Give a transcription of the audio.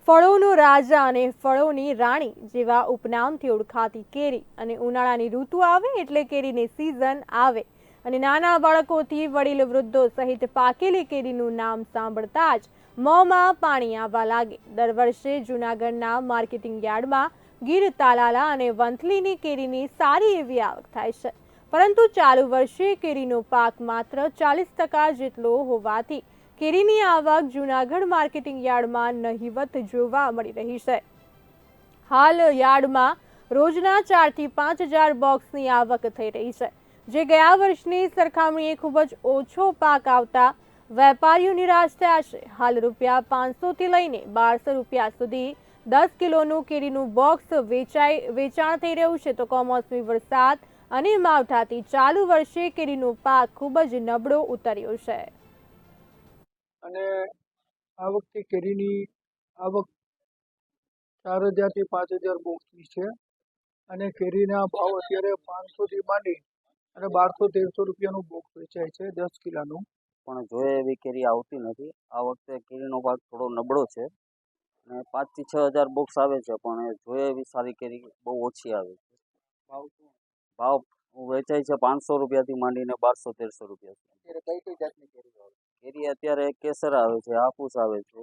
ફળોનો રાજા અને ફળોની રાણી જેવા ઉપનામથી ઓળખાતી કેરી અને ઉનાળાની ઋતુ આવે એટલે કેરીની સિઝન આવે અને નાના બાળકોથી વડીલ વૃદ્ધો સહિત પાકેલી કેરીનું નામ સાંભળતા જ મોંમાં પાણી આવવા લાગે। દર વર્ષે જૂનાગઢના માર્કેટિંગ યાર્ડમાં ગીર તાલાલા અને વંથલીની કેરીની સારી એવી આવક થાય છે, પરંતુ ચાલુ વર્ષે કેરીનો પાક માત્ર 40% જેટલો હોવાથી કેરીની આવક જૂનાગઢ માર્કેટિંગ યાર્ડમાં નહિવત જોવા મળી રહી છે। હાલ યાર્ડમાં રોજના 4 થી 5,000 બોક્સની આવક થઈ રહી છે, જે ગયા વર્ષની સરખામણીએ ખૂબ જ ઓછો પાક આવતા વેપારીઓ નિરાશ થયા છે। હાલ રૂપિયા 500 થી લઈને 1200 રૂપિયા સુધી 10 કિલોનું કેરીનું બોક્સ વેચાણ થઈ રહ્યું છે, તો કમોસમી વરસાદ અને માવઠાથી ચાલુ વર્ષે કેરીનો પાક ખૂબ જ નબળો ઉતર્યો છે અને આ વખતે કેરીની આવક 4,000 થી 5,000 બોક્સની છે અને કેરીના ભાવ અત્યારે 500 થી માંડી અને 1200-1300 રૂપિયાનું બોક્સ વેચાય છે 10 કિલોનું। પણ જોઈએ એવી કેરી આવતી નથી। આ વખતે કેરીનો ભાવ થોડો નબળો છે અને 5 થી 6,000 બોક્સ આવે છે, પણ જોઈએ એવી સારી કેરી બહુ ઓછી આવે છે। ભાવ વેચાય છે 500 રૂપિયાથી માંડીને 1200-1300 રૂપિયા સુધી। અત્યારે કઈ જાતની કેરી આવે? કેરી અત્યારે કેસર આવે છે, હાફૂસ આવે છે,